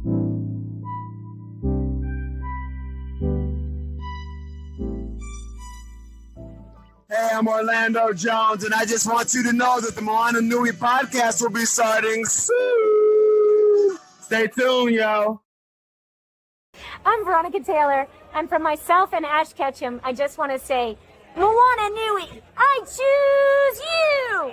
Hey, I'm Orlando Jones, and I just want you to know that the Moana Nui Podcast will be starting soon. Stay tuned, yo. I'm Veronica Taylor, and from myself and Ash Ketchum, I just want to say, Moana Nui, I choose you!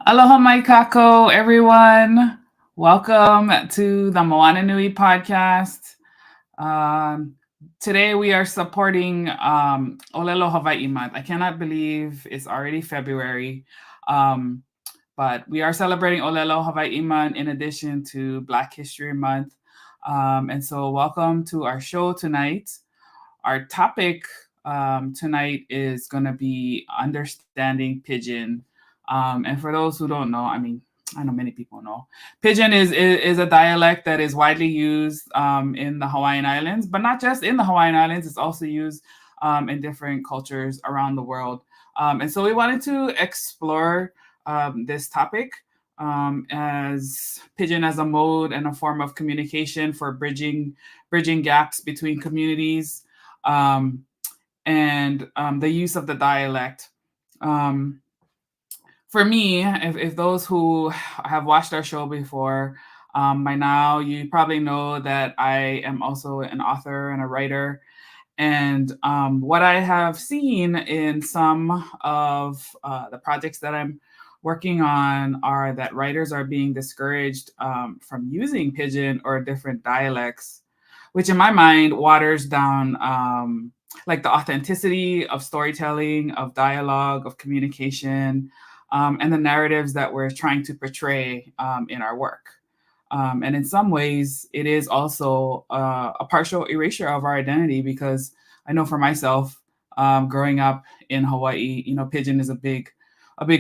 Aloha mai kako, everyone. Welcome to the Moana Nui Podcast. Today we are supporting Ōlelo Hawaii Month. I cannot believe it's already February, but we are celebrating Ōlelo Hawaii Month in addition to Black History Month. And so welcome to our show tonight. Our topic tonight is going to be understanding Pidgin. And for those who don't know, I know many people know, Pidgin is a dialect that is widely used in the Hawaiian Islands, but not just in the Hawaiian Islands. It's also used in different cultures around the world. And so we wanted to explore this topic as Pidgin as a mode and a form of communication for bridging gaps between communities and the use of the dialect. For me, if those who have watched our show before, by now you probably know that I am also an author and a writer. And what I have seen in some of the projects that I'm working on are that writers are being discouraged from using Pidgin or different dialects, which in my mind waters down like the authenticity of storytelling, of dialogue, of communication, and the narratives that we're trying to portray in our work. And in some ways, it is also a partial erasure of our identity, because I know for myself, growing up in Hawaii, Pidgin is a big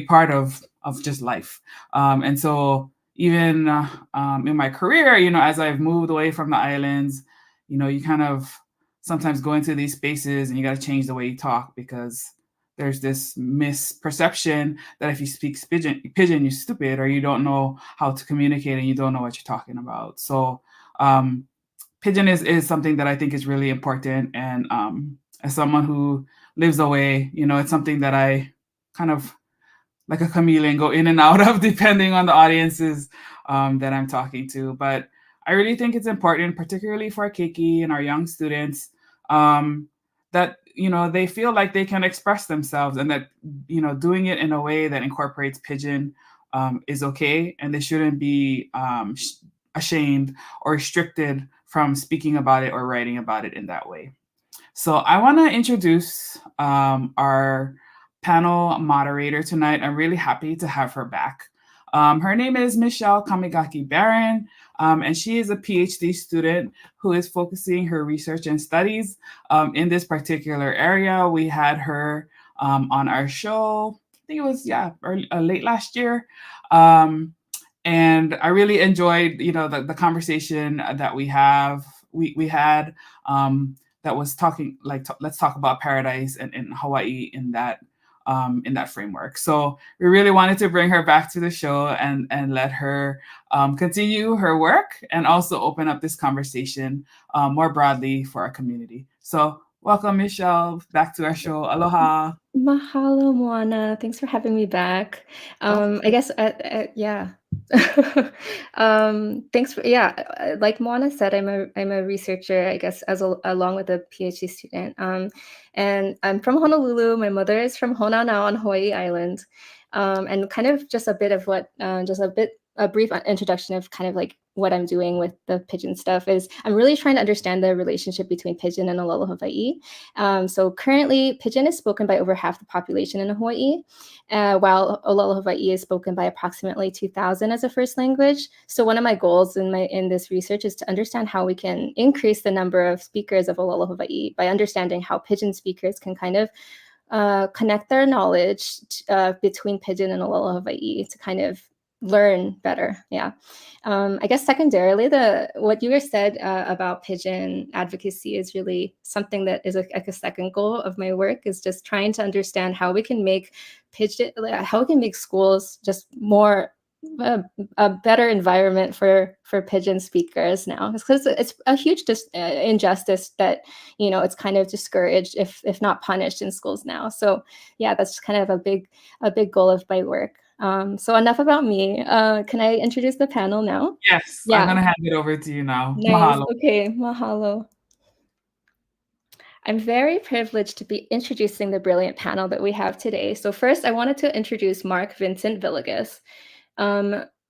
part of just life. And so even in my career, as I've moved away from the islands, you kind of sometimes go into these spaces and you got to change the way you talk, because there's this misperception that if you speak Pidgin, you're stupid, or you don't know how to communicate and you don't know what you're talking about. So Pidgin is something that I think is really important. And as someone who lives away, it's something that I kind of like a chameleon go in and out of depending on the audiences that I'm talking to. But I really think it's important, particularly for our keiki and our young students, that they feel like they can express themselves, and that doing it in a way that incorporates Pidgin is okay, and they shouldn't be ashamed or restricted from speaking about it or writing about it in that way. So I want to introduce our panel moderator tonight. I'm really happy to have her back. Her name is Michelle Kamigaki-Baron, and she is a PhD student who is focusing her research and studies in this particular area. We had her on our show, I think it was, late last year. And I really enjoyed, the conversation that we had that was talking, let's talk about paradise and in Hawaii in that framework. So we really wanted to bring her back to the show and let her continue her work and also open up this conversation more broadly for our community. So welcome, Michelle, back to our show. Aloha. Mahalo, Moana. Thanks for having me back. I guess, thanks for, like Moana said, I'm a researcher, I guess, along with a PhD student. And I'm from Honolulu. My mother is from Honolulu on Hawaii Island. And kind of just a brief introduction of kind of like what I'm doing with the Pidgin stuff is I'm really trying to understand the relationship between Pidgin and Ōlelo Hawaii. So currently, Pidgin is spoken by over half the population in Hawaii, while Ōlelo Hawaii is spoken by approximately 2,000 as a first language. So one of my goals in this research is to understand how we can increase the number of speakers of Ōlelo Hawaii by understanding how Pidgin speakers can kind of connect their knowledge between Pidgin and Ōlelo Hawaii to kind of learn better. Yeah. I guess secondarily, what you said about Pidgin advocacy is really something that is like a second goal of my work, is just trying to understand how we can make schools just more a better environment for Pidgin speakers now, because it's a huge injustice that it's kind of discouraged if not punished in schools now. So yeah, that's kind of a big goal of my work. So enough about me. Can I introduce the panel now? Yes, Yeah. I'm gonna hand it over to you now. Nice. Mahalo. Okay, mahalo. I'm very privileged to be introducing the brilliant panel that we have today. So first, I wanted to introduce Mark Vincent Villegas.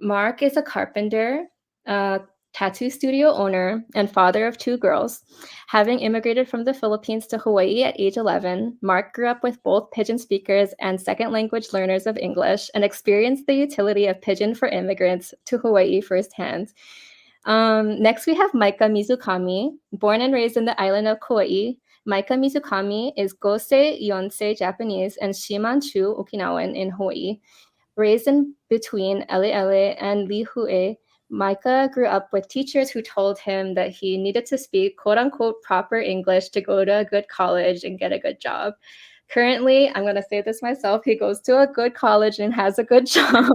Mark is a carpenter, tattoo studio owner, and father of 2 girls. Having immigrated from the Philippines to Hawaii at age 11, Mark grew up with both Pidgin speakers and second language learners of English and experienced the utility of Pidgin for immigrants to Hawaii firsthand. Next, we have Micah Mizukami. Born and raised in the island of Kauai, Micah Mizukami is Gosei Yonsei Japanese and Shimanchu Okinawan in Hawaii. Raised in between Ele'ele and Lihue, Micah grew up with teachers who told him that he needed to speak quote-unquote proper English to go to a good college and get a good job. Currently, I'm going to say this myself, he goes to a good college and has a good job.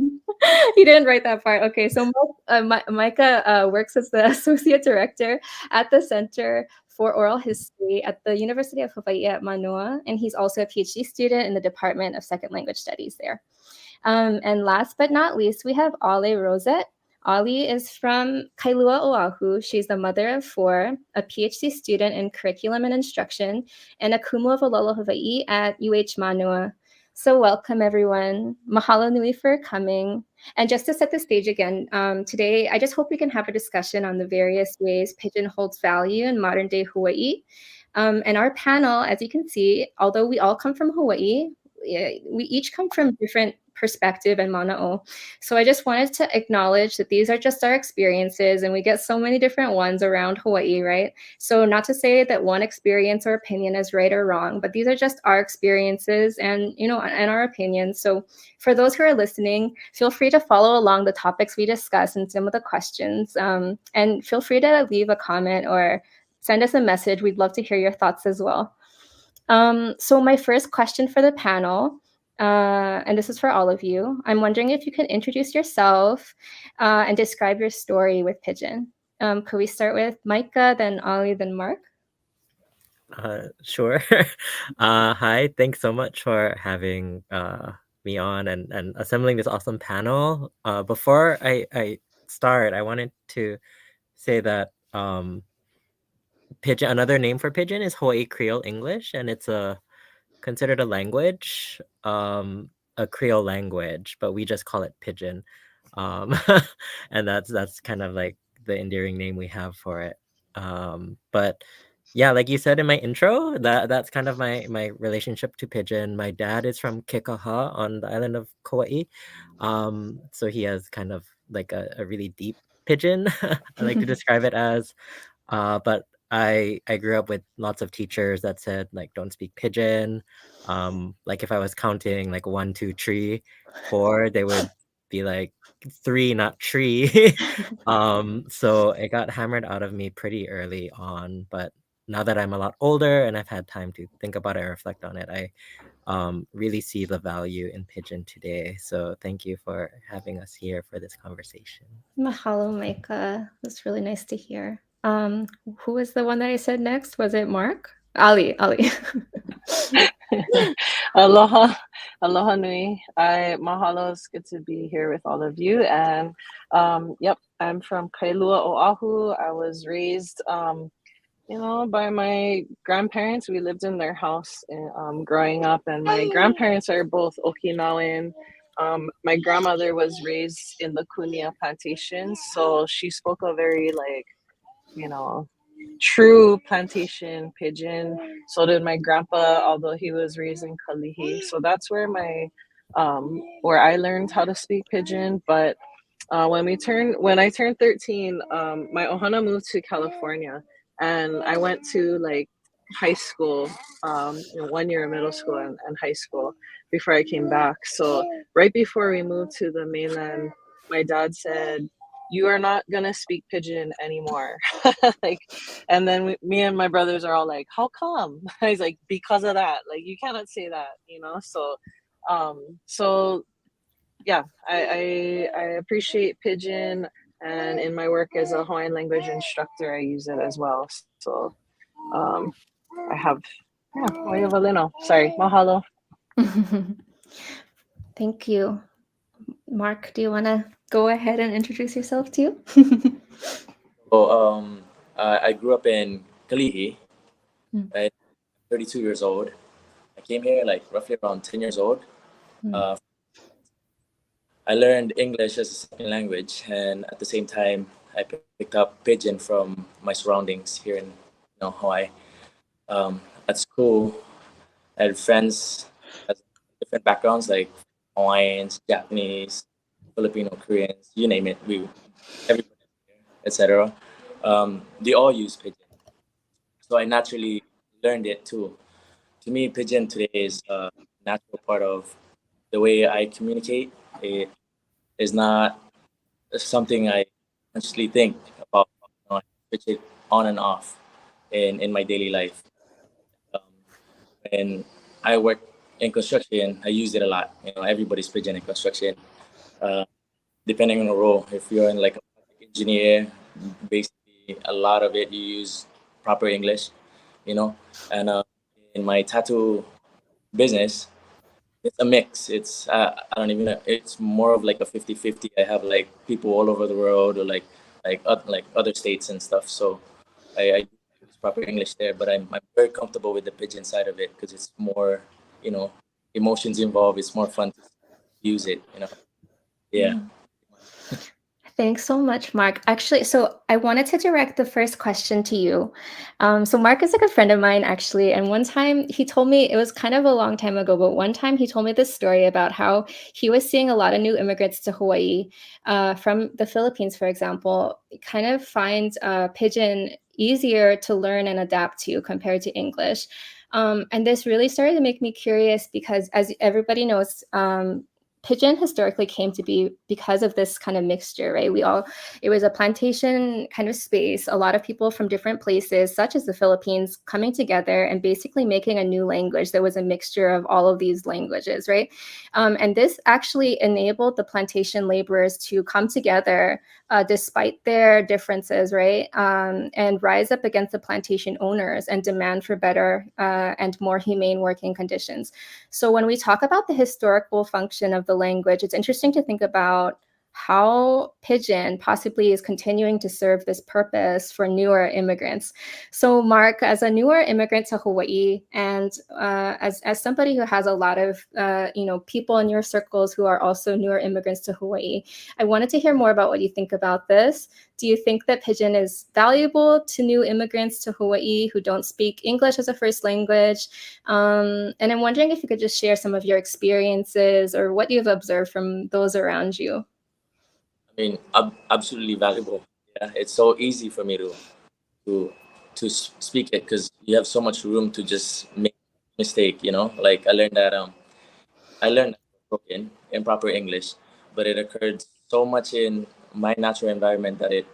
He didn't write that part. Okay, so Micah works as the associate director at the Center for Oral History at the University of Hawaii at Manoa, and he's also a PhD student in the Department of Second Language Studies there. And last but not least, we have Ali Rozet. Ali is from Kailua, Oahu. She's the mother of 4, a PhD student in curriculum and instruction, and a kumu of Ōlelo Hawaii at UH Manoa. So welcome, everyone. Mahalo nui for coming. And just to set the stage again, today, I just hope we can have a discussion on the various ways Pidgin holds value in modern-day Hawaii. And our panel, as you can see, although we all come from Hawaii, we each come from different perspective and mana'o. So I just wanted to acknowledge that these are just our experiences, and we get so many different ones around Hawaii, right? So not to say that one experience or opinion is right or wrong, but these are just our experiences and our opinions. So for those who are listening, feel free to follow along the topics we discuss and some of the questions, and feel free to leave a comment or send us a message. We'd love to hear your thoughts as well. So my first question for the panel, and this is for all of you, I'm wondering if you can introduce yourself and describe your story with Pidgin. Could we start with Micah, then Ali, then Mark? Sure. Hi, thanks so much for having me on and assembling this awesome panel. Before I start, I wanted to say that Pidgin, another name for Pidgin is Hawaii Creole English, and it's considered a language, a Creole language, but we just call it Pidgin. And that's kind of like the endearing name we have for it. But yeah, like you said in my intro, that's kind of my relationship to Pidgin. My dad is from Kekaha on the island of Kauai. So he has kind of like a really deep Pidgin, I like to describe it as. But I grew up with lots of teachers that said, like, don't speak Pidgin. Like if I was counting like 1, 2, 3, 4, they would be like 3, not tree. So it got hammered out of me pretty early on. But now that I'm a lot older and I've had time to think about it and reflect on it, I really see the value in Pidgin today. So thank you for having us here for this conversation. Mahalo, Micah. That's really nice to hear. Who was the one that I said next? Was it Mark? Ali. Aloha nui. Mahalo, it's good to be here with all of you. And yep, I'm from Kailua, Oahu. I was raised, by my grandparents. We lived in their house growing up, and my grandparents are both Okinawan. My grandmother was raised in the Kunia plantation, so she spoke a very true plantation Pidgin. So did my grandpa, although he was raised in Kalihi. So that's where where I learned how to speak Pidgin. But when I turned 13, my ohana moved to California, and I went to like high school, 1 year of middle school and high school before I came back. So right before we moved to the mainland, my dad said, "You are not gonna speak Pidgin anymore." Like, and then me and my brothers are all like, "How come?" He's like, "Because of that. Like, you cannot say that, you know." So yeah, I appreciate Pidgin, and in my work as a Hawaiian language instructor, I use it as well. So I have, yeah, Oiavalino. Sorry, mahalo. Thank you. Mark, do you want to go ahead and introduce yourself too? So I grew up in Kalihi, Mm. right? 32 years old. I came here like roughly around 10 years old. Mm. I learned English as a second language, and at the same time, I picked up Pidgin from my surroundings here in Hawaii. At school, I had friends with different backgrounds like Hawaiians, Japanese, Filipino, Koreans, you name it. Everybody here, etc. They all use Pidgin, so I naturally learned it too. To me, Pidgin today is a natural part of the way I communicate. It is not something I consciously think about. I switch it on and off in my daily life. And I work in construction, I use it a lot. Everybody's Pidgin in construction. Depending on the role, if you're in like a project engineer, basically a lot of it you use proper English, And in my tattoo business, it's a mix. It's I don't even know. It's more of like a 50-50. I have like people all over the world, or like other states and stuff. So I use proper English there, but I'm very comfortable with the Pidgin side of it because it's more, emotions involved. It's more fun to use it. Yeah. Thanks so much, Mark. Actually, so I wanted to direct the first question to you. So Mark is a good friend of mine, actually. And one time he told me, it was kind of a long time ago, but one time he told me this story about how he was seeing a lot of new immigrants to Hawaii from the Philippines, for example, kind of find Pidgin easier to learn and adapt to compared to English. And this really started to make me curious because, as everybody knows, Pidgin historically came to be because of this kind of mixture, right? It was a plantation kind of space, a lot of people from different places, such as the Philippines, coming together and basically making a new language. There was a mixture of all of these languages, right? And this actually enabled the plantation laborers to come together despite their differences, right? And rise up against the plantation owners and demand for better and more humane working conditions. So when we talk about the historical function of the language, it's interesting to think about how Pidgin possibly is continuing to serve this purpose for newer immigrants. So Mark, as a newer immigrant to Hawaii, and as somebody who has a lot of people in your circles who are also newer immigrants to Hawaii, I wanted to hear more about what you think about this. Do you think that Pidgin is valuable to new immigrants to Hawaii who don't speak English as a first language? And I'm wondering if you could just share some of your experiences or what you've observed from those around you. I mean, absolutely valuable. Yeah, it's so easy for me to speak it because you have so much room to just make mistake. Like I learned that broken improper English, but it occurred so much in my natural environment that it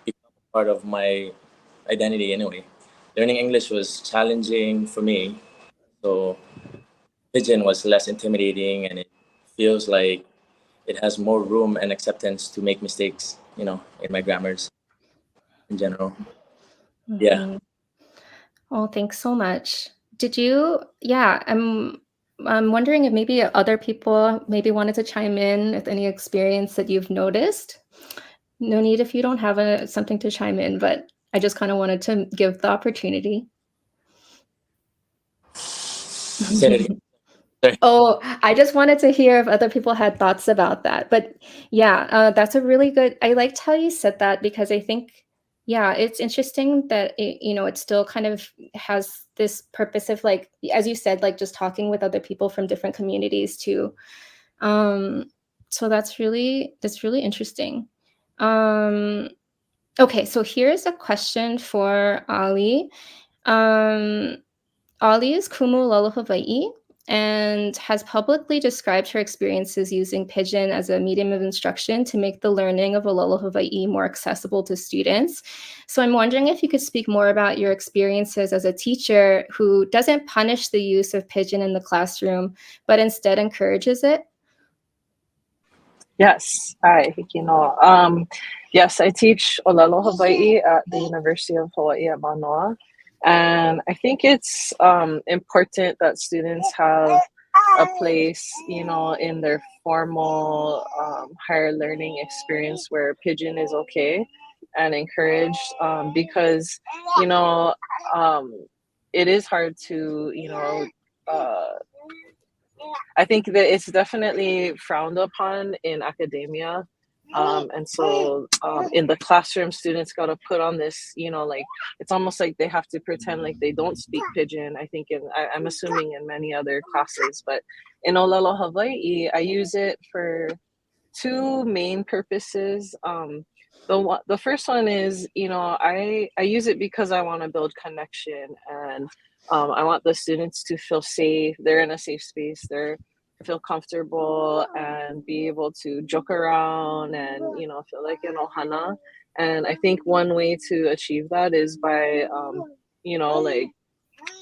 became part of my identity anyway. Learning English was challenging for me, so Pidgin was less intimidating, and it feels like it has more room and acceptance to make mistakes, in my grammars in general. Mm-hmm. Yeah. Oh, thanks so much. I'm wondering if maybe other people maybe wanted to chime in with any experience that you've noticed. No need if you don't have something to chime in, but I just kind of wanted to give the opportunity. Say it again. Sorry. Oh, I just wanted to hear if other people had thoughts about that. But yeah, that's a really good, I liked how you said that because I think, yeah, it's interesting that it still kind of has this purpose of, like, as you said, like just talking with other people from different communities too. So that's really interesting. Okay, so here's a question for Ali. Ali is Kumu Ōlelo Hawaii. and has publicly described her experiences using Pidgin as a medium of instruction to make the learning of Ōlelo Hawaii more accessible to students. So I'm wondering if you could speak more about your experiences as a teacher who doesn't punish the use of Pidgin in the classroom, but instead encourages it. Yes, yes, I teach Ōlelo Hawaii at the University of Hawaii at Manoa. And I think it's important that students have a place, in their formal higher learning experience where Pidgin is okay and encouraged, because, it is hard to, I think that it's definitely frowned upon in academia. And so in the classroom, students got to put on this, it's almost like they have to pretend like they don't speak Pidgin. I think I'm assuming in many other classes, but in Ōlelo Hawaii, I use it for two main purposes. The first one is, I use it because I want to build connection, and I want the students to feel safe. They're in a safe space. They're feel comfortable and be able to joke around and feel like an ohana. And I think one way to achieve that is by like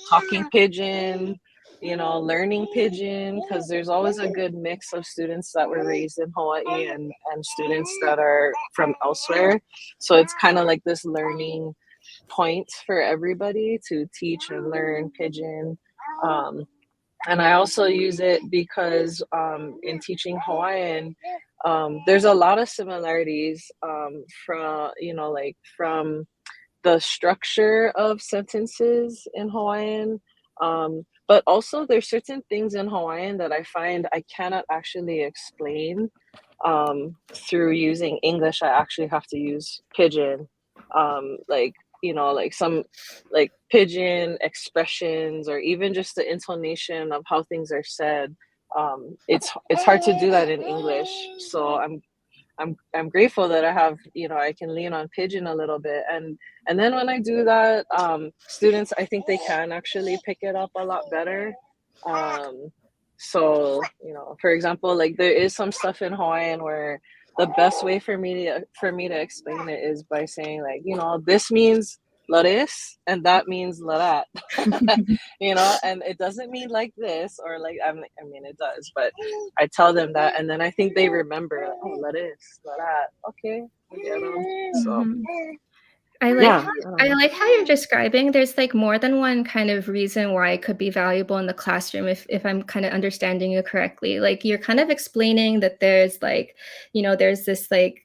talking Pidgin, learning Pidgin, because there's always a good mix of students that were raised in Hawaii and students that are from elsewhere. So it's kind of like this learning point for everybody to teach and learn Pidgin. And I also use it because in teaching Hawaiian, there's a lot of similarities from the structure of sentences in Hawaiian. But also there's certain things in Hawaiian that I find I cannot actually explain through using English. I actually have to use Pidgin. Some Pidgin expressions, or even just the intonation of how things are said. It's hard to do that in English. So I'm grateful that I have, I can lean on Pidgin a little bit. And then when I do that, students, I think they can actually pick it up a lot better. So, for example, like there is some stuff in Hawaiian where the best way for me to explain it is by saying like, this means la this and that means la that, and it doesn't mean like this or like, I mean it does, but I tell them that, and then I think they remember, oh, la this, la that, okay, so. I like how you're describing. There's like more than one kind of reason why it could be valuable in the classroom, if I'm kind of understanding you correctly. Like you're kind of explaining that there's like, there's this like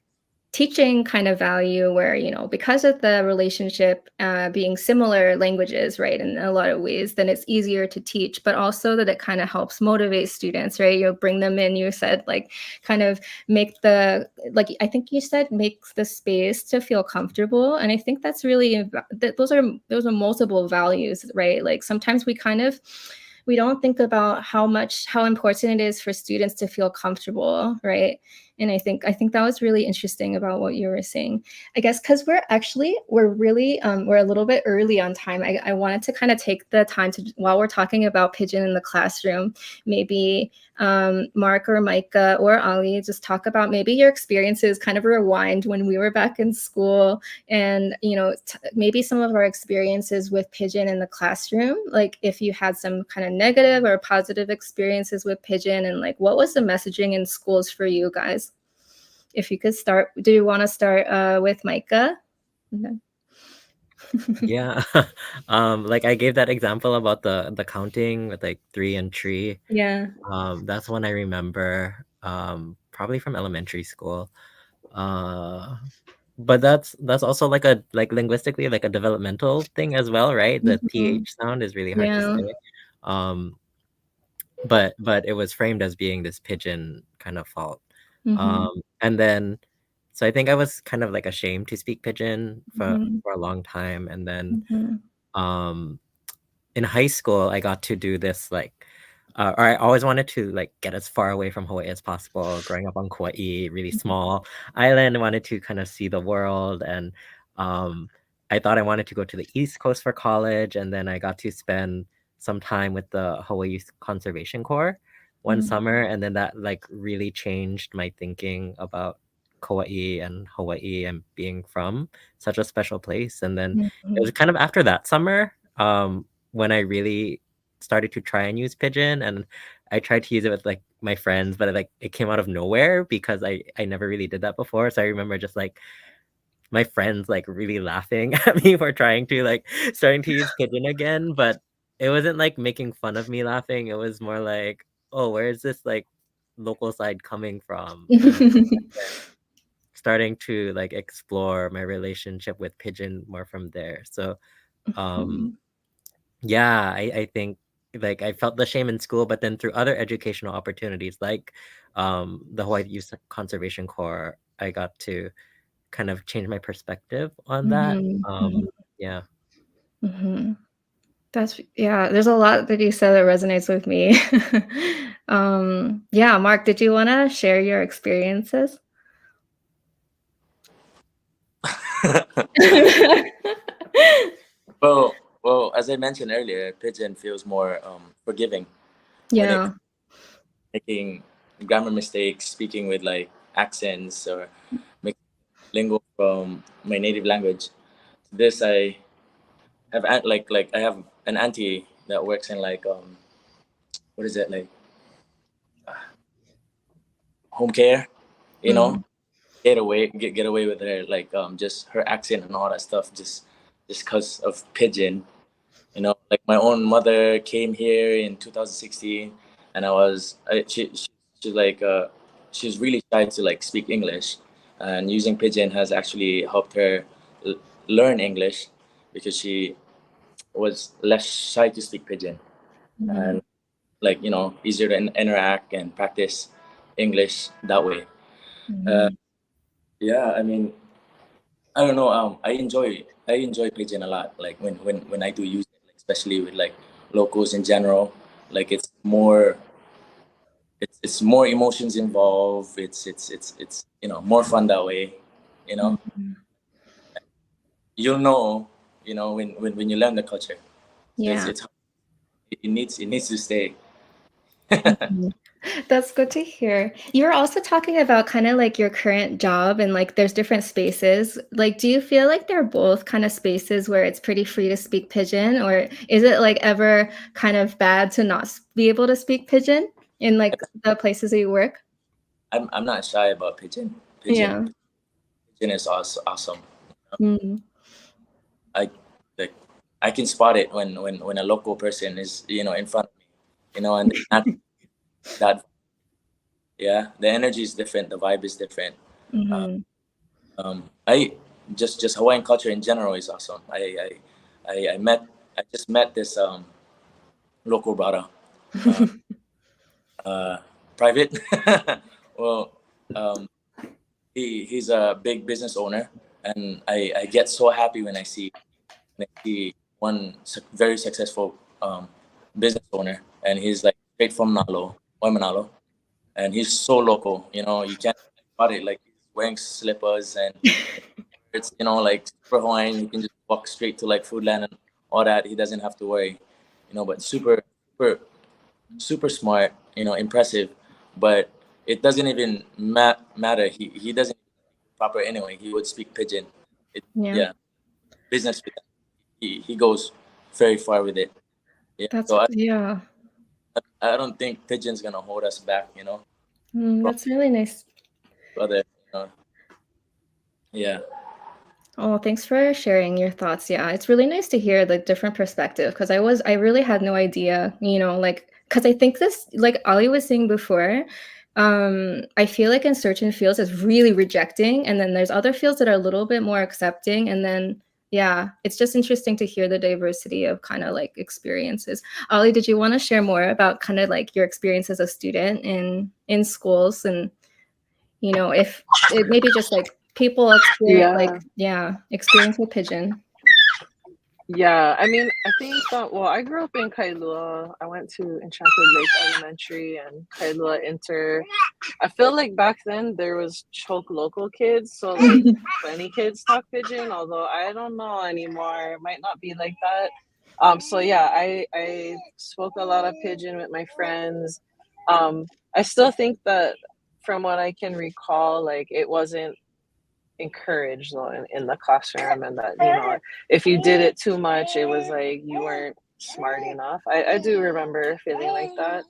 teaching kind of value where, because of the relationship being similar languages, right, in a lot of ways, then it's easier to teach, but also that it kind of helps motivate students, right? You'll bring them in, you said, like kind of make the, like, I think you said, make the space to feel comfortable. And I think that's really, those are multiple values, right? Like sometimes we don't think about how important it is for students to feel comfortable, right? And I think that was really interesting about what you were saying. I guess because we're a little bit early on time. I wanted to kind of take the time to, while we're talking about Pidgin in the classroom, maybe Mark or Micah or Ali, just talk about maybe your experiences, kind of rewind when we were back in school, and maybe some of our experiences with Pidgin in the classroom, like if you had some kind of negative or positive experiences with Pidgin, and like what was the messaging in schools for you guys? If you could start, do you want to start with Micah? Okay. Yeah. Like I gave that example about the counting with like 3 and 3. Yeah. That's one I remember, probably from elementary school. But that's also like linguistically like a developmental thing as well, right? The TH sound is really hard to say. But it was framed as being this Pidgin kind of fault. And then, so I think I was kind of like ashamed to speak Pidgin for a long time. And then in high school, I got to do this like, or I always wanted to like get as far away from Hawaii as possible. Growing up on Kauai, really small island, I wanted to kind of see the world. And I thought I wanted to go to the East Coast for college. And then I got to spend some time with the Hawaii Youth Conservation Corps one summer, and then that like really changed my thinking about Kauai and Hawaii and being from such a special place. And then it was kind of after that summer when I really started to try and use Pidgin, and I tried to use it with like my friends, but it came out of nowhere because I never really did that before. So I remember just like my friends like really laughing at me for trying to like starting to use Pidgin again, but it wasn't like making fun of me laughing. It was more like, oh, where is this like local side coming from? And starting to like explore my relationship with Pidgin more from there. So yeah, I think like I felt the shame in school, but then through other educational opportunities like the Hawaii Youth Conservation Corps, I got to kind of change my perspective on that. Yeah. There's a lot that you said that resonates with me. Yeah, Mark, did you want to share your experiences? Well, as I mentioned earlier, Pidgin feels more forgiving. Yeah. Making grammar mistakes, speaking with like accents, or making lingo from my native language. This I have I have an auntie that works in like what is it, like home care, you know, get away with her like just her accent and all that stuff just because of Pidgin. You know, like my own mother came here in 2016, and she's like she's really shy to like speak English, and using Pidgin has actually helped her learn English because she was less shy to speak Pidgin, and like, you know, easier to interact and practice English that way. Yeah, I mean, I don't know. I enjoy Pidgin a lot. Like when I do use it, like, especially with like locals in general. Like it's more emotions involved. It's you know, more fun that way. You know, you'll know. You know, when you learn the culture. Yeah. It needs to stay. That's good to hear. You're also talking about kind of like your current job and like there's different spaces. Like, do you feel like they're both kind of spaces where it's pretty free to speak Pidgin, or is it like ever kind of bad to not be able to speak Pidgin in like the places that you work? I'm not shy about Pidgin. Yeah. Pidgin is awesome. Mm-hmm. I can spot it when a local person is, you know, in front of me, you know, and that, yeah, the energy is different, the vibe is different. I just Hawaiian culture in general is awesome. I just met this local brother, private. Well, he's a big business owner, and I get so happy when I see one very successful business owner, and he's like straight from Manalo, and he's so local. You know, you can't spot it. Like he's wearing slippers and it's, you know, like super Hawaiian. He can just walk straight to like Foodland and all that. He doesn't have to worry, you know. But super smart. You know, impressive. But it doesn't even matter. He doesn't proper anyway. He would speak Pidgin. Yeah, business with that. He goes very far with it. Yeah. I don't think Pidgin's gonna hold us back, you know. That's really nice. Other, yeah. Oh, thanks for sharing your thoughts. Yeah, it's really nice to hear the different perspective because I really had no idea, you know, like, because I think this, like Ali was saying before, I feel like in certain fields it's really rejecting, and then there's other fields that are a little bit more accepting, and then yeah, it's just interesting to hear the diversity of kind of like experiences. Ali, did you want to share more about kind of like your experience as a student in schools, and you know, if it maybe just like people experience experience with Pidgin? Yeah, I mean, I think that, well, I grew up in Kailua. I went to Enchanted Lake Elementary and Kailua Inter. I feel like back then there was choke local kids, so like 20 kids talk Pidgin, although I don't know anymore. It might not be like that. So yeah, I spoke a lot of Pidgin with my friends. I still think that from what I can recall, like it wasn't encouraged though in the classroom, and that, you know, if you did it too much, it was like you weren't smart enough. I do remember feeling like that.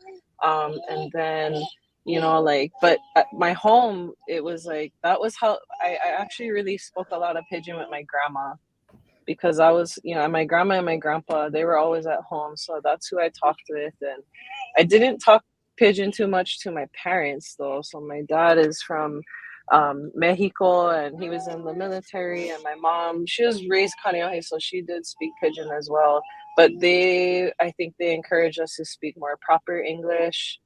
And then, you know, like, but at my home, it was like, that was how I actually really spoke a lot of Pidgin with my grandma, because I was, you know, my grandma and my grandpa, they were always at home. So that's who I talked with. And I didn't talk Pidgin too much to my parents though. So my dad is from Mexico, and he was in the military. And my mom, she was raised Kaneohe, so she did speak Pidgin as well. But I think they encourage us to speak more proper English.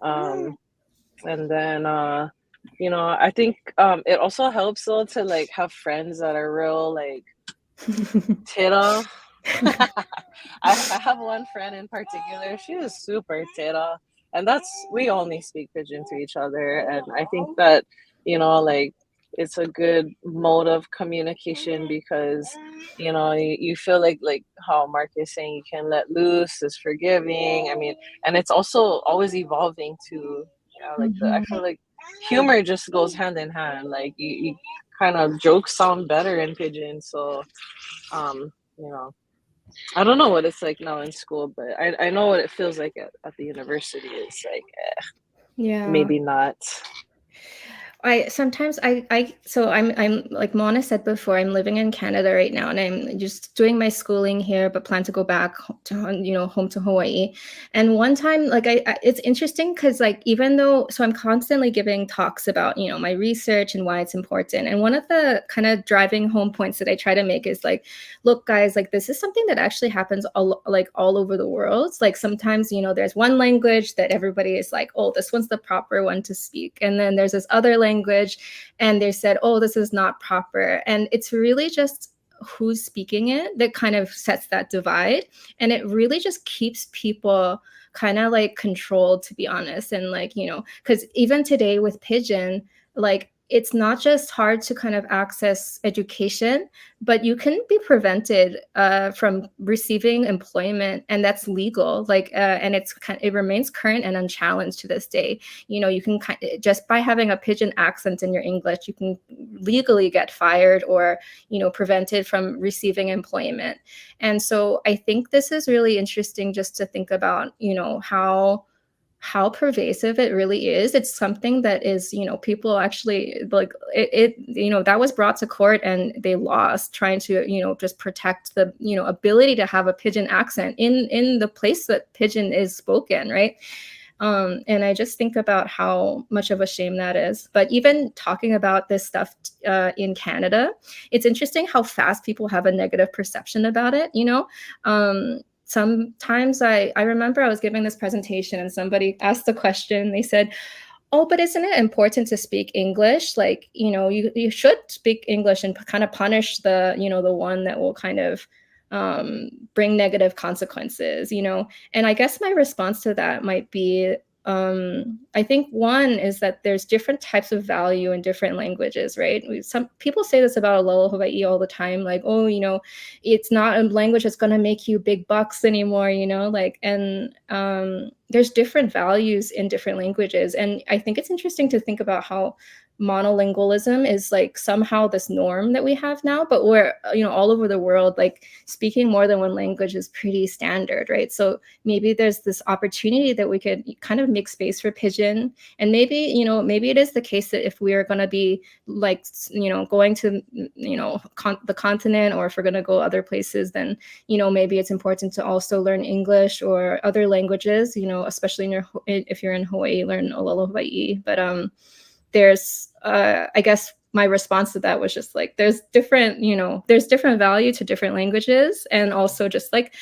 And then, you know, I think it also helps though to like have friends that are real like tera. I have one friend in particular. She was super tera, and we only speak Pidgin to each other. And I think that, you know, like it's a good mode of communication, because, you know, you feel like how Mark is saying, you can let loose, is forgiving. I mean, and it's also always evolving too. You know, like I feel like humor just goes hand in hand. Like you kind of jokes sound better in Pidgin. So you know, I don't know what it's like now in school, but I know what it feels like at the university. It's like, Yeah. maybe not. So I'm like Mona said before, I'm living in Canada right now, and I'm just doing my schooling here, but plan to go back to, you know, home to Hawaii. And one time, like it's interesting because like, even though, so I'm constantly giving talks about, you know, my research and why it's important. And one of the kind of driving home points that I try to make is like, look guys, like this is something that actually happens all over the world. Like sometimes, you know, there's one language that everybody is like, oh, this one's the proper one to speak. And then there's this other language and they said, oh, this is not proper. And it's really just who's speaking it that kind of sets that divide. And it really just keeps people kind of like controlled, to be honest. And like, you know, because even today with Pidgin, like it's not just hard to kind of access education, but you can be prevented from receiving employment, and that's legal. Like, and it remains current and unchallenged to this day. You know, you can just by having a Pidgin accent in your English, you can legally get fired or, you know, prevented from receiving employment. And so I think this is really interesting just to think about, you know, how pervasive it really is. It's something that is, you know, people actually like it, you know, that was brought to court and they lost, trying to, you know, just protect the, you know, ability to have a Pidgin accent in the place that Pidgin is spoken, right? And I just think about how much of a shame that is. But even talking about this stuff in Canada, it's interesting how fast people have a negative perception about it, you know? Sometimes I remember I was giving this presentation and somebody asked the question. They said, oh, but isn't it important to speak English? Like, you know, you should speak English and kind of punish the, you know, the one that will kind of bring negative consequences, you know? And I guess my response to that might be, I think one is that there's different types of value in different languages, right? Some people say this about Ōlelo Hawaii all the time, like, oh, you know, it's not a language that's going to make you big bucks anymore, you know, like, and there's different values in different languages. And I think it's interesting to think about how monolingualism is like somehow this norm that we have now, but we're, you know, all over the world, like speaking more than one language is pretty standard, right? So maybe there's this opportunity that we could kind of make space for Pidgin. And maybe, you know, maybe it is the case that if we are going to be like, you know, going to, you know, the continent, or if we're going to go other places, then, you know, maybe it's important to also learn English or other languages, you know, especially if you're in Hawaii, learn Ōlelo Hawaii. But there's, I guess my response to that was just like, there's different, you know, there's different value to different languages, and also just like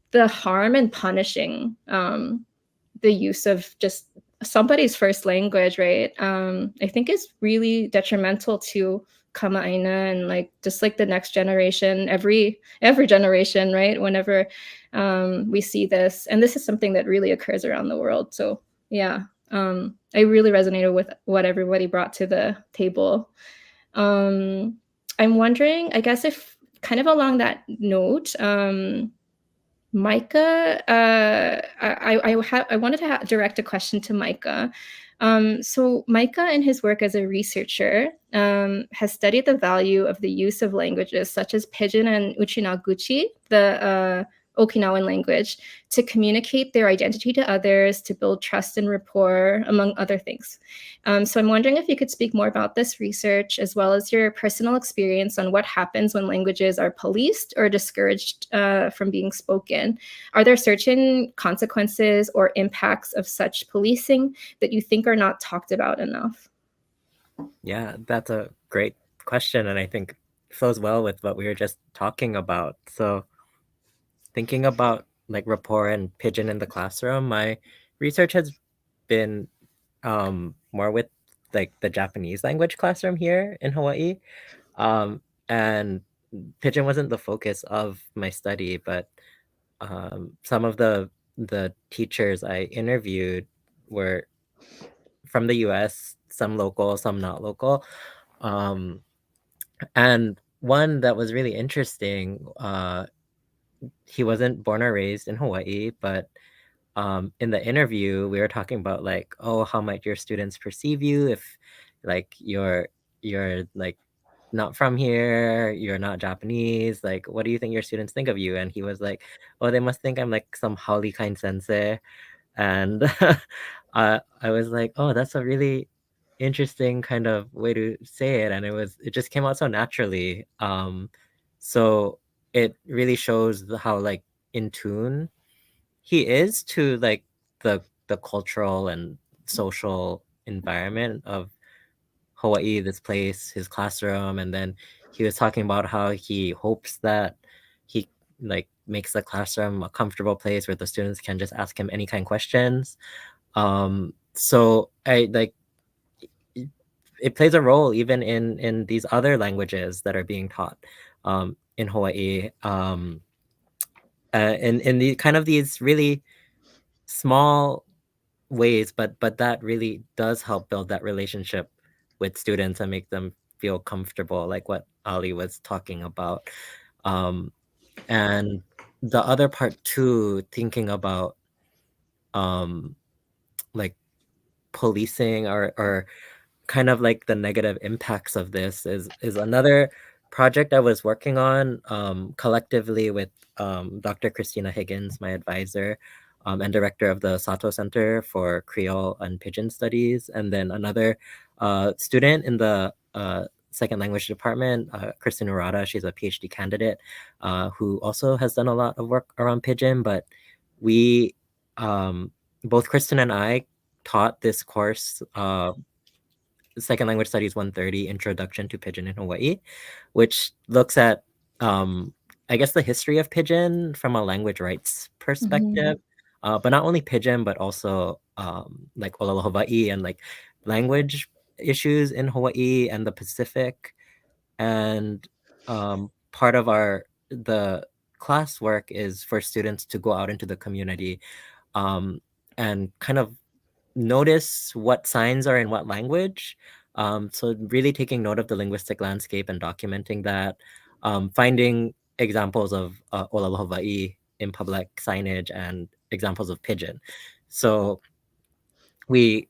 the harm in punishing the use of just somebody's first language, right? I think is really detrimental to Kama'aina and like just like the next generation, every generation, right? Whenever we see this, and this is something that really occurs around the world. So yeah. I really resonated with what everybody brought to the table. I'm wondering, I guess, if kind of along that note, Micah, I wanted to direct a question to Micah. So Micah, in his work as a researcher, has studied the value of the use of languages such as Pidgin and Uchinaguchi, the Okinawan language, to communicate their identity to others, to build trust and rapport, among other things. So I'm wondering if you could speak more about this research, as well as your personal experience on what happens when languages are policed or discouraged from being spoken. Are there certain consequences or impacts of such policing that you think are not talked about enough? Yeah, that's a great question, and I think flows well with what we were just talking about. So thinking about like rapport and Pidgin in the classroom, my research has been more with like the Japanese language classroom here in Hawaii. And Pidgin wasn't the focus of my study, but some of the teachers I interviewed were from the US, some local, some not local. And one that was really interesting, he wasn't born or raised in Hawaii, but in the interview, we were talking about like, oh, how might your students perceive you if like you're like not from here, you're not Japanese, like what do you think your students think of you? And he was like, oh, they must think I'm like some haole kind sensei. And I was like, oh, that's a really interesting kind of way to say it. And it just came out so naturally. So it really shows how like in tune he is to like the cultural and social environment of Hawaii, this place, his classroom. And then he was talking about how he hopes that he like makes the classroom a comfortable place where the students can just ask him any kind of questions. So I like it plays a role even in these other languages that are being taught in Hawaii. In the kind of these really small ways, but that really does help build that relationship with students and make them feel comfortable, like what Ali was talking about. And the other part too, thinking about like policing or kind of like the negative impacts of this is another project I was working on collectively with Dr. Christina Higgins, my advisor, and director of the Sato Center for Creole and Pidgin Studies, and then another student in the second language department, Kristen Urata. She's a PhD candidate who also has done a lot of work around Pidgin, but we, both Kristen and I, taught this course, Second Language Studies 130, Introduction to Pidgin in Hawaii, which looks at, I guess, the history of Pidgin from a language rights perspective, but not only Pidgin, but also like Ōlelo Hawaii and like language issues in Hawaii and the Pacific. And part of the classwork is for students to go out into the community and kind of notice what signs are in what language. So really taking note of the linguistic landscape and documenting that, finding examples of Ōlelo Hawaii in public signage and examples of Pidgin. So we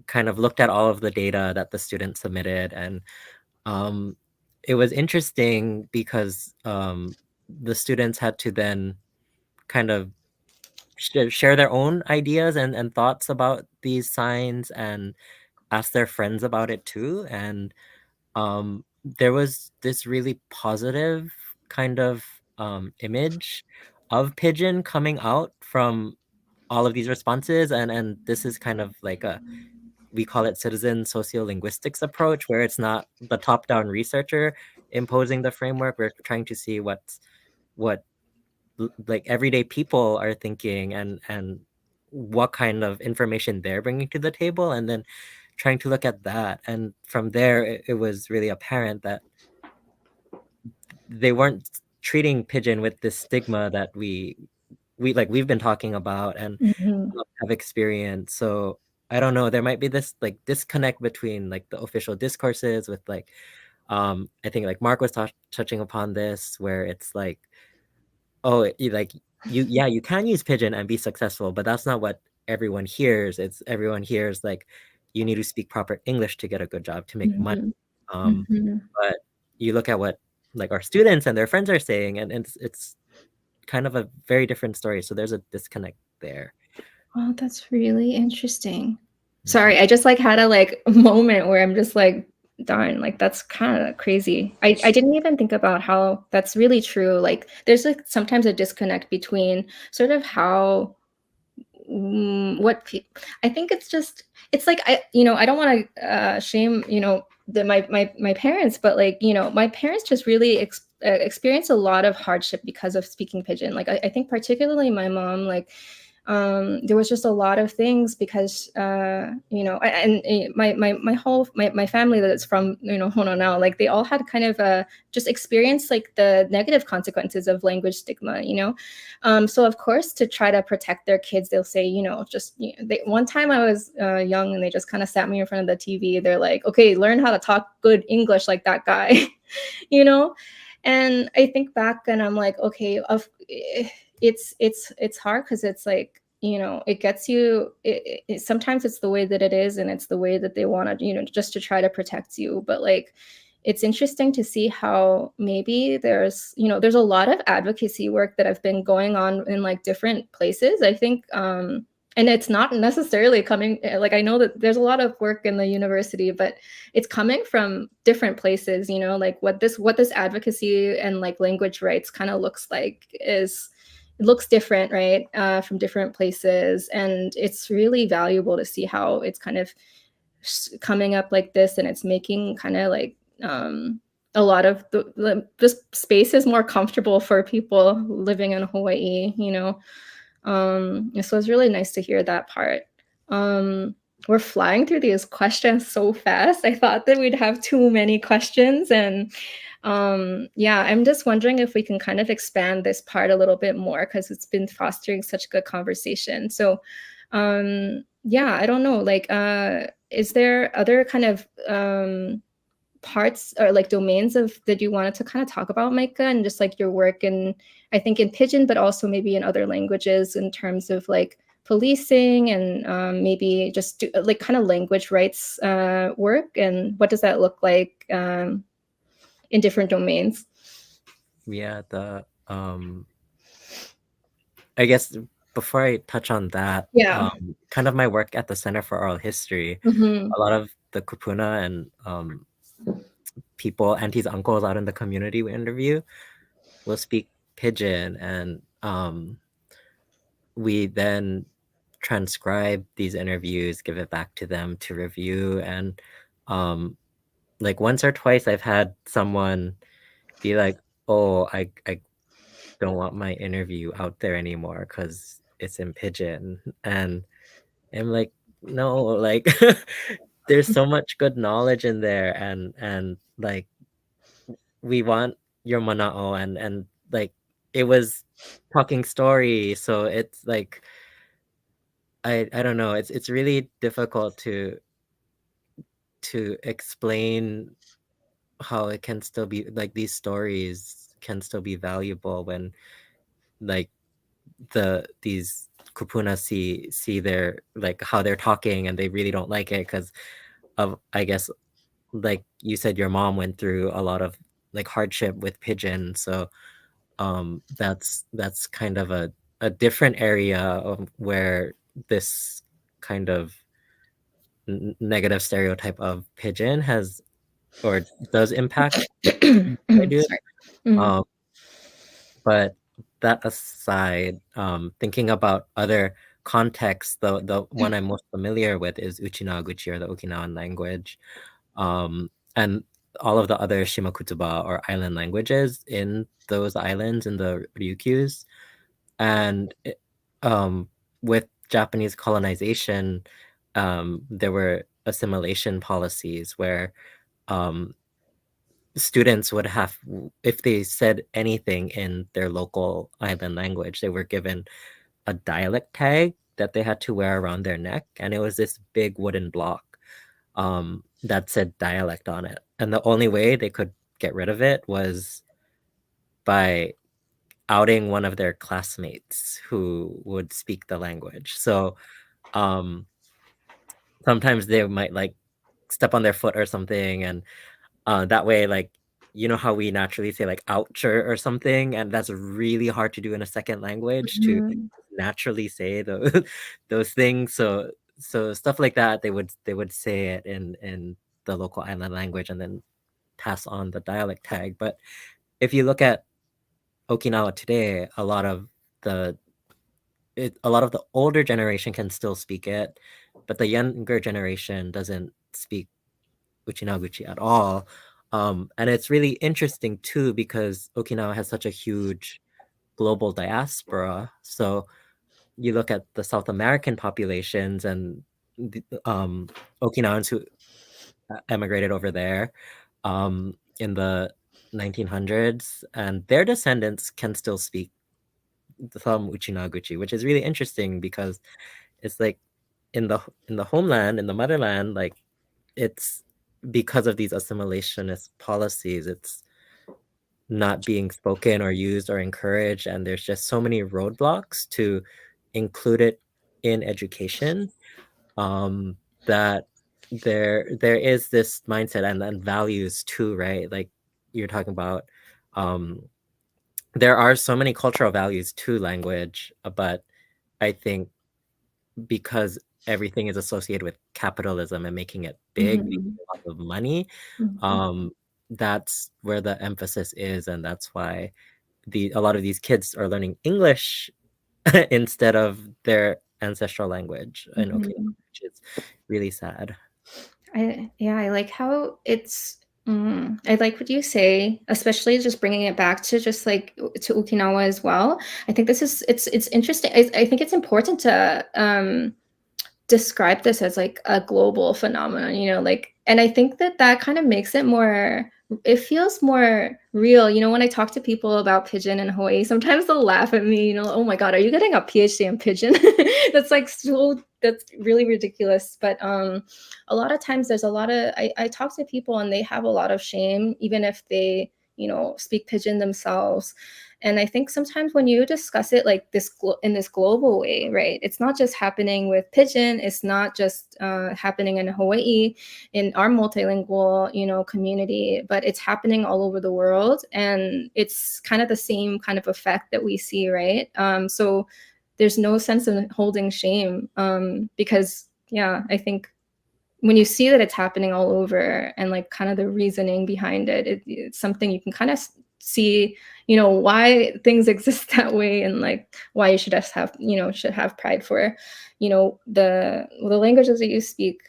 kind of looked at all of the data that the students submitted, and it was interesting because the students had to then kind of share their own ideas and thoughts about these signs and ask their friends about it too. And there was this really positive kind of image of Pidgin coming out from all of these responses. And this is kind of like we call it citizen sociolinguistics approach, where it's not the top-down researcher imposing the framework. We're trying to see what like everyday people are thinking and what kind of information they're bringing to the table, and then trying to look at that. And from there, it was really apparent that they weren't treating Pidgin with this stigma that we've been talking about and have experienced. So I don't know, there might be this like disconnect between like the official discourses with like I think like Mark was touching upon this, where it's like, oh, like you can use Pidgin and be successful, but that's not what everyone hears. It's everyone hears like you need to speak proper English to get a good job to make money. But you look at what like our students and their friends are saying, and it's kind of a very different story. So there's a disconnect there. Oh, that's really interesting. Sorry, I just like had a like moment where I'm just like, darn, like that's kind of crazy. I didn't even think about how that's really true. Like there's like sometimes a disconnect between sort of how I think it's like I don't want to shame my parents, but like my parents just really experience a lot of hardship because of speaking Pidgin. Like I think particularly my mom, like there was just a lot of things because my family that's from Hono now, like they all had kind of just experienced like the negative consequences of language stigma, so of course to try to protect their kids, they'll say one time I was young and they just kind of sat me in front of the TV. They're like, okay, learn how to talk good English like that guy. And I think back and I'm like, okay, it's hard because it's like it gets you sometimes it's the way that it is and it's the way that they want to just to try to protect you. But like it's interesting to see how maybe there's a lot of advocacy work that have been going on in like different places, I think, and it's not necessarily coming like I know that there's a lot of work in the university, but it's coming from different places, like what this advocacy and like language rights kind of looks like it looks different, right, from different places. And it's really valuable to see how it's kind of coming up like this, and it's making kind of like a lot of the space is more comfortable for people living in Hawaii, so it's really nice to hear that part. We're flying through these questions so fast. I thought that we'd have too many questions, and I'm just wondering if we can kind of expand this part a little bit more because it's been fostering such good conversation. So I don't know, like is there other kind of parts or like domains of that you wanted to kind of talk about, Micah, and just like your work in, I think, in Pidgin, but also maybe in other languages in terms of like policing and maybe just like kind of language rights work, and what does that look like in different domains? Yeah, I guess before I touch on that, kind of my work at the Center for Oral History, a lot of the kupuna and people, aunties, uncles out in the community we interview will speak Pidgin, and we then transcribe these interviews, give it back to them to review. And like once or twice I've had someone be like, oh, I don't want my interview out there anymore because it's in Pidgin. And I'm like, no, like there's so much good knowledge in there, and like we want your mana'o, and like it was talking story, so it's like I don't know, it's really difficult to explain how it can still be like these stories can still be valuable when like these kupuna see their like how they're talking and they really don't like it because of, I guess, like you said, your mom went through a lot of like hardship with Pidgin. So that's kind of a different area of where this kind of negative stereotype of Pidgin has or does impact I do. But that aside, thinking about other contexts, the one I'm most familiar with is Uchinaguchi, or the Okinawan language, and all of the other Shimakutuba or island languages in those islands in the Ryukyus. And with Japanese colonization, there were assimilation policies where students would have, if they said anything in their local island language, they were given a dialect tag that they had to wear around their neck, and it was this big wooden block that said dialect on it, and the only way they could get rid of it was by outing one of their classmates who would speak the language. So sometimes they might like step on their foot or something, and that way, like, you know how we naturally say like ouch or something, and that's really hard to do in a second language to naturally say those things. So stuff like that, they would say it in the local island language and then pass on the dialect tag. But if you look at Okinawa today, a lot of the older generation can still speak it, but the younger generation doesn't speak Uchinaguchi at all. And it's really interesting too, because Okinawa has such a huge global diaspora. So you look at the South American populations and Okinawans who emigrated over there in the 1900s, and their descendants can still speak some Uchinaguchi, which is really interesting because it's like in the homeland, in the motherland, like it's because of these assimilationist policies, it's not being spoken or used or encouraged, and there's just so many roadblocks to include it in education, that there is this mindset and values too, right? Like you're talking about, there are so many cultural values to language, but I think because everything is associated with capitalism and making it big, making a lot of money, that's where the emphasis is, and that's why a lot of these kids are learning English instead of their ancestral language in Okinawa, which is really sad. I like how it's I like what you say, especially just bringing it back to just like to Okinawa as well. I think it's interesting. I think it's important to describe this as like a global phenomenon, you know, like, and I think that kind of makes it more, it feels more real. You know, when I talk to people about Pidgin in Hawaii, sometimes they'll laugh at me, you know, oh my God, are you getting a PhD in Pidgin? That's like that's really ridiculous. But a lot of times there's a lot of, I talk to people and they have a lot of shame, even if they, you know, speak Pidgin themselves. And I think sometimes when you discuss it like this in this global way, right, it's not just happening with Pidgin, it's not just happening in Hawaii, in our multilingual, you know, community, but it's happening all over the world. And it's kind of the same kind of effect that we see, right? So there's no sense of holding shame, because, yeah, I think when you see that it's happening all over and like kind of the reasoning behind it, it's something you can kind of see, you know, why things exist that way, and like why you should have, you know, should have pride for, you know, the languages that you speak.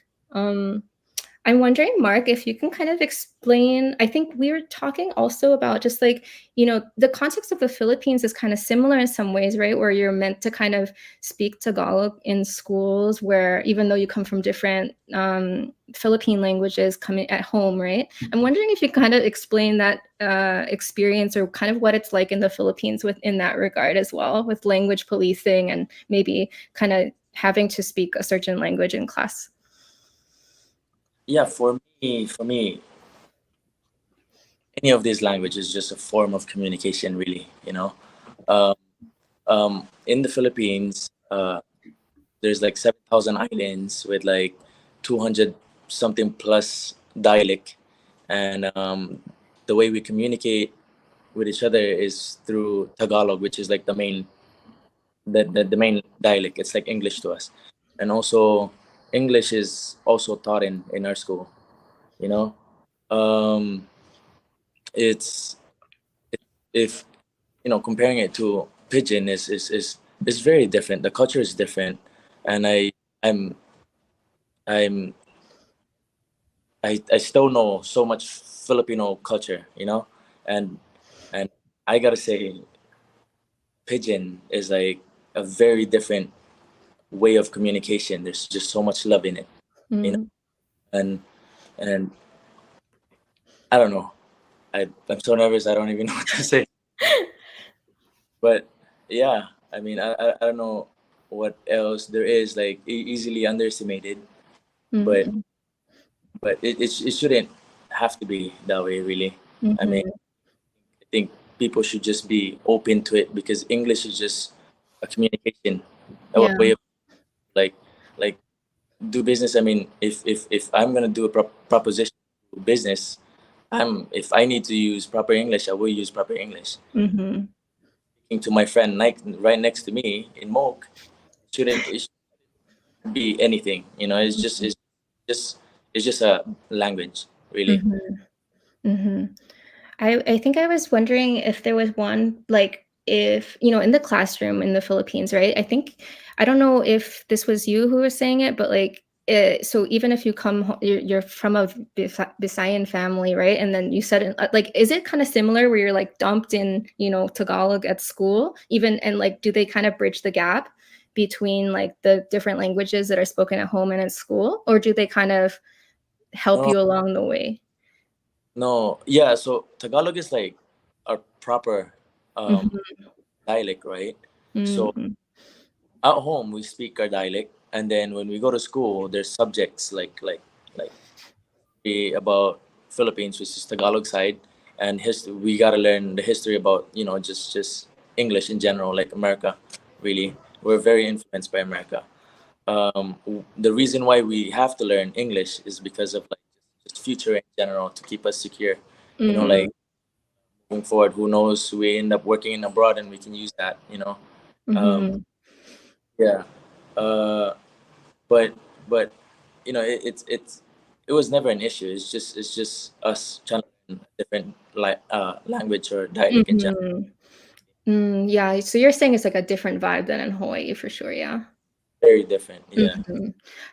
I'm wondering, Mark, if you can kind of explain, I think we were talking also about just like, you know, the context of the Philippines is kind of similar in some ways, right? Where you're meant to kind of speak Tagalog in schools, where even though you come from different Philippine languages coming at home, right? I'm wondering if you kind of explain that experience, or kind of what it's like in the Philippines within that regard as well, with language policing and maybe kind of having to speak a certain language in class. Yeah, for me, any of these languages is just a form of communication, really. You know, in the Philippines, there's like 7,000 islands with like 200 something plus dialect, and the way we communicate with each other is through Tagalog, which is like the main dialect. It's like English to us, and also English is also taught in our school. You know, it's if you know, comparing it to Pidgin is very different. The culture is different, and I'm I still know so much Filipino culture, you know, and I gotta say, Pidgin is like a very different way of communication. There's just so much love in it, you know, and I don't know. I'm so nervous. I don't even know what to say. But yeah, I mean, I don't know what else there is, like easily underestimated, but it shouldn't have to be that way, really. I mean, I think people should just be open to it, because English is just a communication, a Yeah. way of like do business. I mean, if I'm gonna do a proposition to business, if I need to use proper English, I will use proper English. Mm-hmm. Speaking to my friend right next to me in Moke, it shouldn't be anything, you know. It's just a language, really. Mm-hmm. Mm-hmm. I think I was wondering if there was one, like, if, you know, in the classroom in the Philippines, right? I don't know if this was you who was saying it, but like, so even if you you're from a Visayan family, right? And then you said, like, is it kind of similar where you're like dumped in, you know, Tagalog at school even? And like, do they kind of bridge the gap between like the different languages that are spoken at home and at school? Or do they kind of help you along the way? No, yeah. So Tagalog is like a proper Mm-hmm. dialect, right? Mm-hmm. So at home we speak our dialect, and then when we go to school, there's subjects like about Philippines, which is Tagalog side, and history. We gotta learn the history about, you know, just English in general, like America. Really, we're very influenced by America. The reason why we have to learn English is because of like just future in general, to keep us secure. You know, like moving forward, who knows? We end up working abroad, and we can use that. You know. Yeah. But you know, it was never an issue. It's just us trying to learn a different language or dialect in general. Yeah, so you're saying it's like a different vibe than in Hawaii for sure, yeah. Very different, yeah.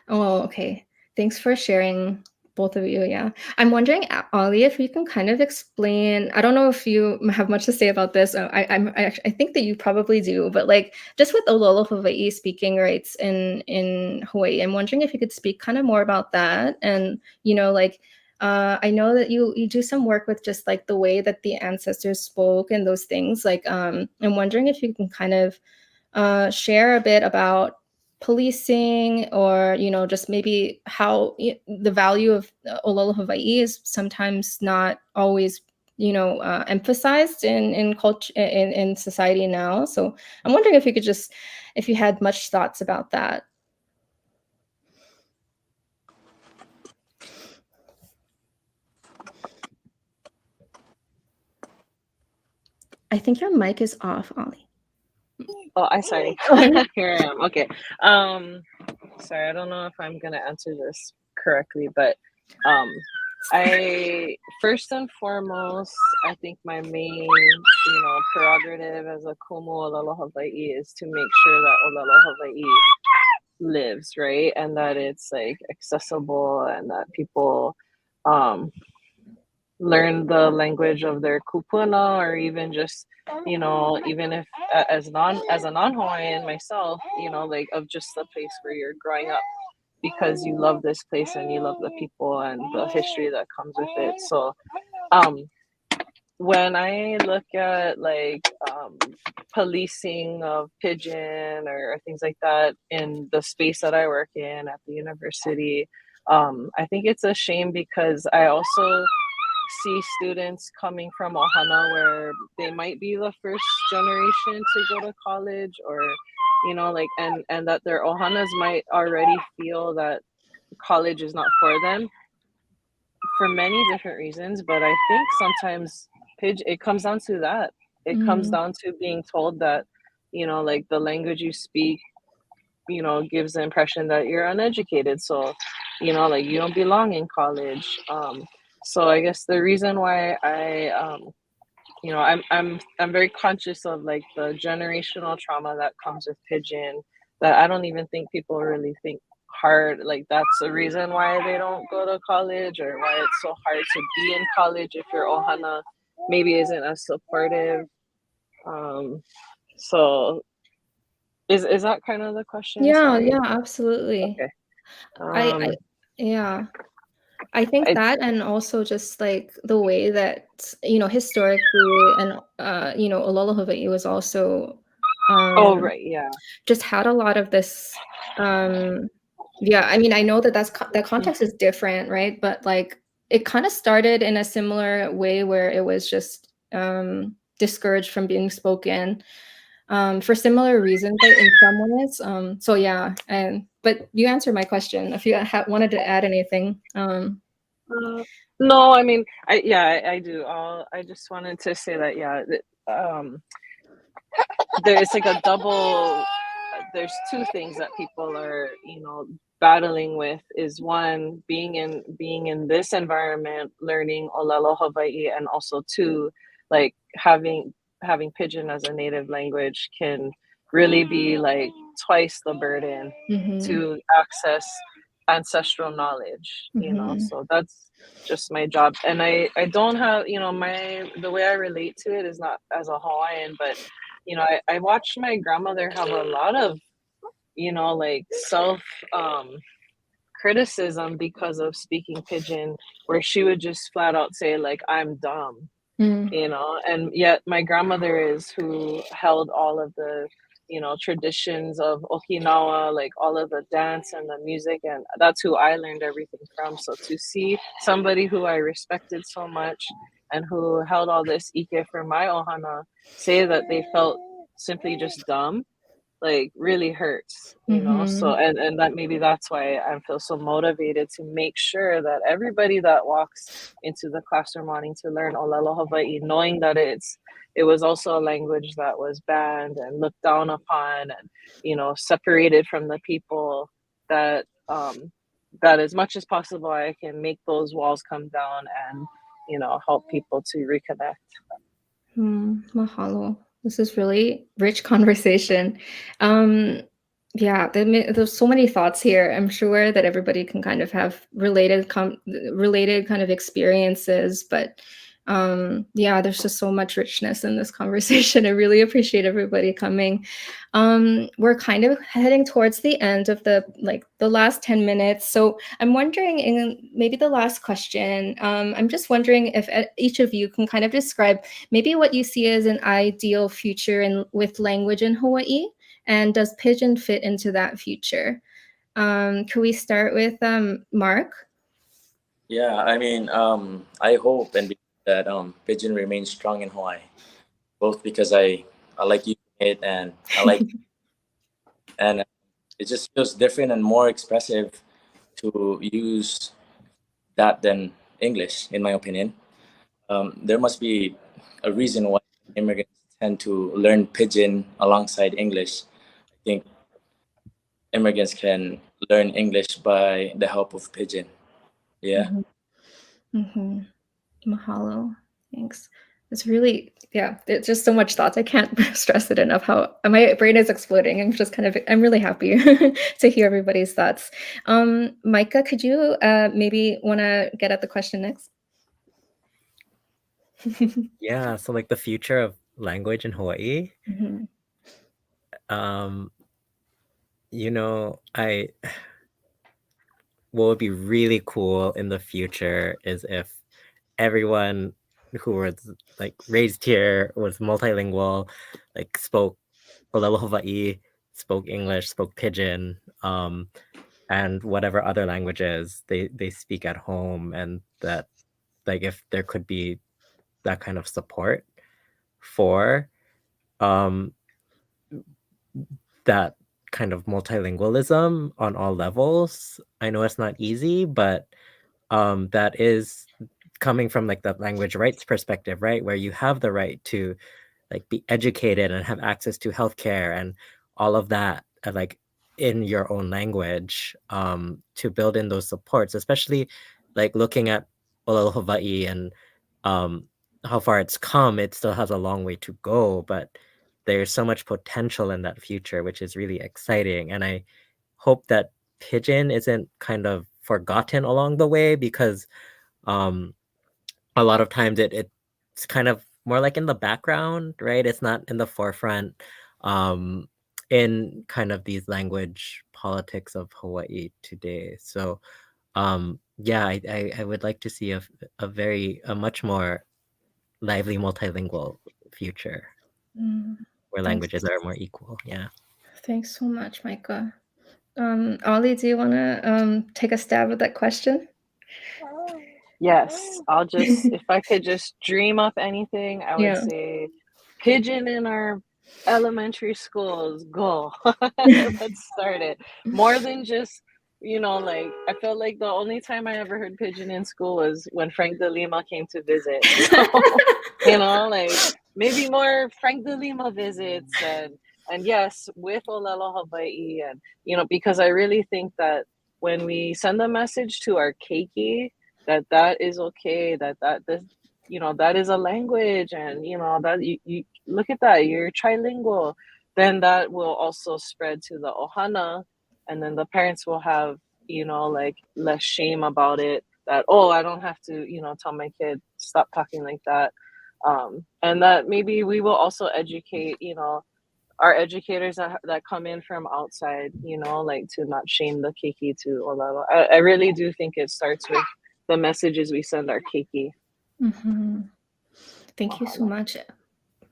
Oh, okay. Thanks for sharing, both of you. Yeah, I'm wondering, Ali, if you can kind of explain. I don't know if you have much to say about this. I think that you probably do, but like just with Ōlelo Hawaii speaking rights in Hawaii, I'm wondering if you could speak kind of more about that. And you know, like I know that you do some work with just like the way that the ancestors spoke and those things. Like I'm wondering if you can kind of share a bit about policing, or you know, just maybe how the value of Ōlelo Hawaii is sometimes not always, you know, emphasized in culture, in society now. So I'm wondering if you had much thoughts about that. I think your mic is off, Ali. Oh, sorry. Here I am. Okay. Sorry, I don't know if I'm gonna answer this correctly, but I first and foremost, I think my main, you know, prerogative as a kumu Ōlelo Hawaii is to make sure that Ōlelo Hawaii lives, right, and that it's like accessible, and that people learn the language of their kupuna, or even just, you know, even if as a non-Hawaiian myself, you know, like of just the place where you're growing up, because you love this place and you love the people and the history that comes with it. So when I look at like policing of Pidgin or things like that in the space that I work in at the university, I think it's a shame, because I also see students coming from Ohana where they might be the first generation to go to college, or you know, like, and that their Ohanas might already feel that college is not for them for many different reasons. But I think sometimes it comes down to that. It comes down to being told that, you know, like the language you speak, you know, gives the impression that you're uneducated, so you know, like you don't belong in college. So I guess the reason why I you know, I'm very conscious of like the generational trauma that comes with Pidgin, that I don't even think people really think hard, like that's the reason why they don't go to college, or why it's so hard to be in college if your Ohana maybe isn't as supportive. So is that kind of the question? Yeah. Sorry. Yeah, absolutely. Okay. I think that, and also just like the way that, you know, historically, and you know, Ōlelo Hawaii was also right, yeah, just had a lot of this yeah, I mean, I know that that context is different, right? But like it kind of started in a similar way, where it was just discouraged from being spoken for similar reasons in some ways. So yeah, but you answered my question. If you wanted to add anything. No, I mean, I do. I just wanted to say that, there's like a double. There's two things that people are, battling with. Is one, being in this environment, learning Ōlelo Hawaii, and also two, like having Pidgin as a native language can really be like twice the burden to access ancestral knowledge, so that's just my job. And I don't have, the way I relate to it is not as a Hawaiian, but I watched my grandmother have a lot of like self criticism because of speaking Pidgin, where she would just flat out say like, I'm dumb, and yet my grandmother is who held all of the traditions of Okinawa, like all of the dance and the music, and that's who I learned everything from. So to see somebody who I respected so much and who held all this ike for my ohana say that they felt simply just dumb, like really hurts, so and that maybe that's why I feel so motivated to make sure that everybody that walks into the classroom wanting to learn Ōlelo Hawaii, knowing that it was also a language that was banned and looked down upon and separated from the people, that that as much as possible I can make those walls come down and help people to reconnect. Mahalo. This is really rich conversation. There's so many thoughts here. I'm sure that everybody can kind of have related kind of experiences, but there's just so much richness in this conversation. I really appreciate everybody coming. We're kind of heading towards the end of the last 10 minutes. So I'm wondering, in maybe the last question, I'm just wondering if each of you can kind of describe maybe what you see as an ideal future with language in Hawaii, and does Pidgin fit into that future? Can we start with Mark? Yeah, I mean, I hope and that Pidgin remains strong in Hawaii, both because I like using it and I like and it just feels different and more expressive to use that than English, in my opinion. There must be a reason why immigrants tend to learn Pidgin alongside English. I think immigrants can learn English by the help of Pidgin. Yeah. Mahalo. Thanks. It's really, it's just so much thoughts. I can't stress it enough how my brain is exploding. I'm really happy to hear everybody's thoughts. Micah, could you maybe want to get at the question next? Yeah, so like the future of language in Hawaii. What would be really cool in the future is if everyone who was like raised here was multilingual, like spoke Ōlelo Hawaii, spoke English, spoke Pidgin, and whatever other languages they speak at home, and that like if there could be that kind of support for that kind of multilingualism on all levels. I know it's not easy, but that is coming from like the language rights perspective, right? Where you have the right to like be educated and have access to healthcare and all of that, like in your own language, to build in those supports, especially like looking at Ōlelo Hawaii and how far it's come. It still has a long way to go, but there's so much potential in that future, which is really exciting. And I hope that Pidgin isn't kind of forgotten along the way, because a lot of times it's kind of more like in the background, right? It's not in the forefront in kind of these language politics of Hawaii today. So I would like to see a much more lively multilingual future where languages are more equal. Yeah. Thanks so much, Micah. Ali, do you want to take a stab at that question? Yes, I'll just, if I could just dream up anything, I would say Pidgin in our elementary schools. Go. Let's start it. More than just, like, I felt like the only time I ever heard Pidgin in school was when Frank de Lima came to visit. Like maybe more Frank de Lima visits and yes, with Ōlelo Hawaii, and because I really think that when we send a message to our keiki that is okay, that is a language, and that you look at that, you're trilingual, then that will also spread to the ohana, and then the parents will have like less shame about it, that I don't have to tell my kid stop talking like that, and that maybe we will also educate our educators that come in from outside, like to not shame the keiki to Ōlelo. I really do think it starts with the messages we send our keiki. Mm-hmm. Thank you so much.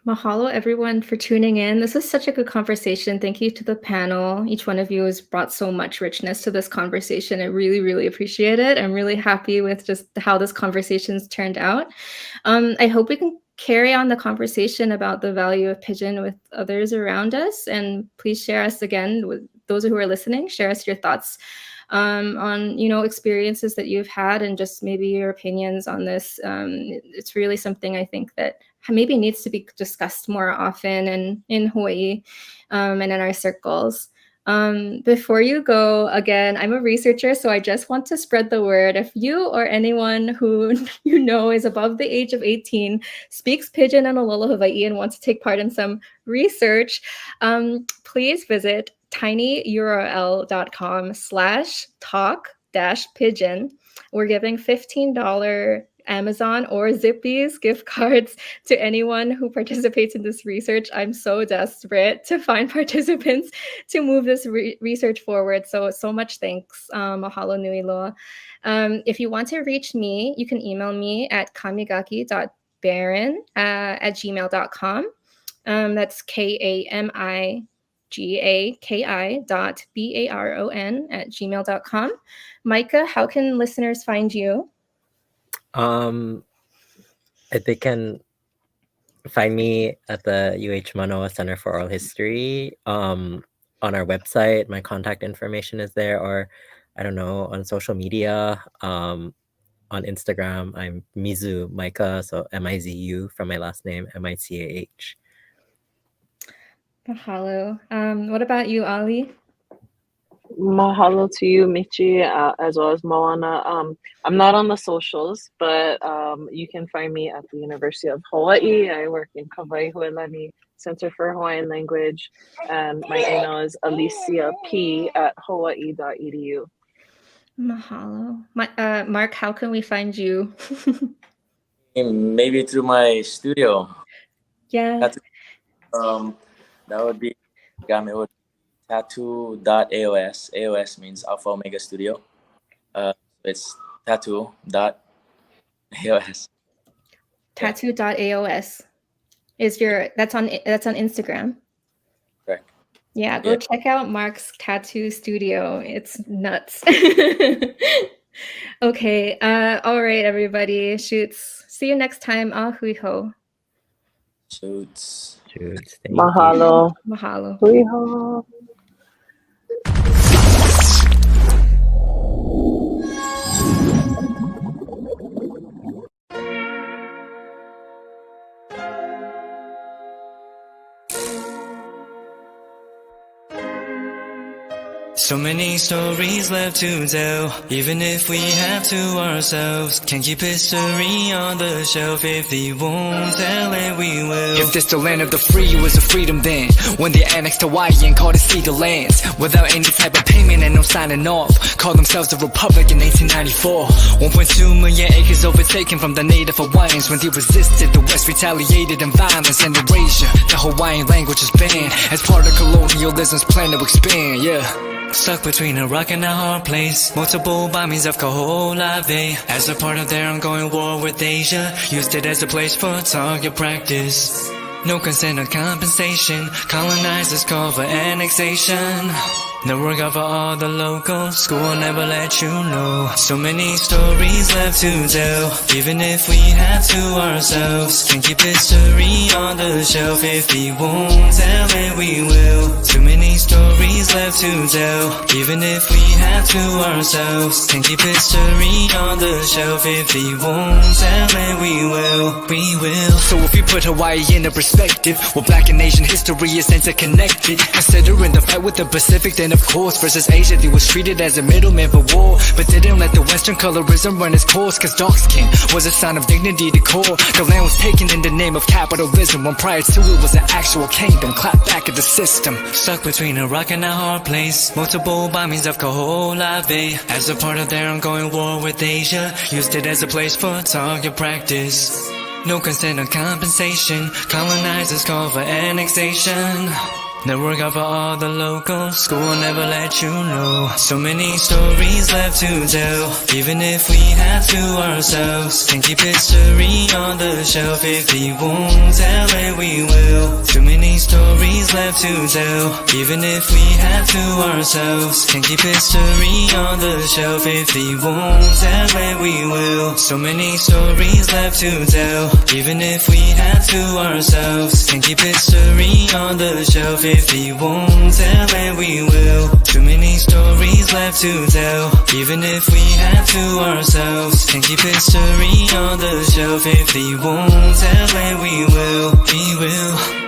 Mahalo, everyone, for tuning in. This is such a good conversation. Thank you to the panel. Each one of you has brought so much richness to this conversation. I really, really appreciate it. I'm really happy with just how this conversation's turned out. I hope we can carry on the conversation about the value of Pidgin with others around us. And please share us again with those who are listening. Share us your thoughts on experiences that you've had, and just maybe your opinions on this. It's really something I think that maybe needs to be discussed more often in Hawaii and in our circles. Before you go, again, I'm a researcher, so I just want to spread the word. If you or anyone who is above the age of 18, speaks Pidgin and Ōlelo Hawaii and wants to take part in some research, please visit tinyurl.com/talk-pidgin. We're giving $15 Amazon or Zippy's gift cards to anyone who participates in this research. I'm so desperate to find participants to move this research forward. So much thanks. Mahalo nui loa. If you want to reach me, you can email me at kamigaki.baron at gmail.com. That's KAMIGAKI.BARON at gmail.com. Micah, how can listeners find you? They can find me at the UH Manoa Center for Oral History. On our website, my contact information is there, or I don't know, on social media. On Instagram, I'm Mizu Micah, so MIZU from my last name, MICAH. Mahalo. What about you, Ali? Mahalo to you, Michi, as well as Moana. I'm not on the socials, but you can find me at the University of Hawaii. I work in Kawai Huelani Center for Hawaiian Language, and my email is aliciap@hawaii.edu. Mahalo. Mark, how can we find you? Maybe through my studio. Yeah. That would be tattoo.aos. AOS means Alpha Omega Studio. It's tattoo.aos. Tattoo.aos is that's on Instagram. Correct. Yeah, go check out Mark's tattoo studio. It's nuts. Okay. All right, everybody. Shoots. See you next time. Ahui ho. Shoots. Mahalo. Mahalo. Hui ho. So many stories left to tell, even if we have to ourselves. Can't keep history on the shelf. If they won't tell it, we will. If this the land of the free, it was a freedom then. When they annexed Hawaii and called it Cedar Lands, without any type of payment and no signing off. Called themselves the Republic in 1894. 1.2 million acres overtaken from the Native Hawaiians. When they resisted, the West retaliated in violence and erasure. The Hawaiian language is banned as part of colonialism's plan to expand, yeah. Stuck between a rock and a hard place. Multiple bombings of Kaho'olawe as a part of their ongoing war with Asia. Used it as a place for target practice. No consent or compensation. Colonizers call for annexation. No work out for all the locals, school will never let you know. So many stories left to tell, even if we have to ourselves. Can keep history on the shelf. If we won't tell it, we will. Too many stories left to tell, even if we have to ourselves. Can keep history on the shelf. If we won't tell it, we will. We will. So if you put Hawaii in a perspective, well, Black and Asian history is interconnected. Considering the fight with the Pacific, then of course versus Asia, they was treated as a middleman for war, but didn't let the Western colorism run its course. Cause dark skin was a sign of dignity to core. The land was taken in the name of capitalism, when prior to it was an actual kingdom. Clap back at the system. Stuck between a rock and a hard place. Multiple bombings of Kaho'olawe as a part of their ongoing war with Asia. Used it as a place for target practice. No consent or compensation. Colonizers call for annexation. No work out for all the locals, school will never let you know. So many stories left to tell, even if we have to ourselves. Can keep history on the shelf. If we won't tell it, we will. Too many stories left to tell, even if we have to ourselves. Can keep history on the shelf. If we won't tell it, we will. So many stories left to tell, even if we have to ourselves. Can keep history on the shelf. If we won't tell it, we will. Too many stories left to tell, even if we have to ourselves. Can keep history on the shelf. If we won't tell it, we will. We will.